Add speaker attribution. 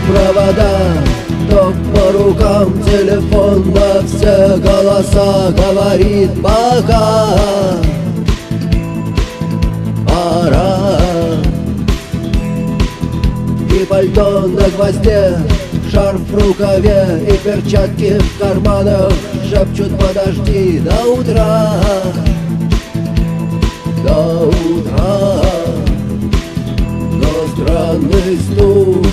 Speaker 1: провода, ток по рукам, телефон на все голоса говорит пока. Пора. И пальто на гвозде, шарф в рукаве и перчатки в карманах шепчут: подожди до утра, до утра. Но странный стук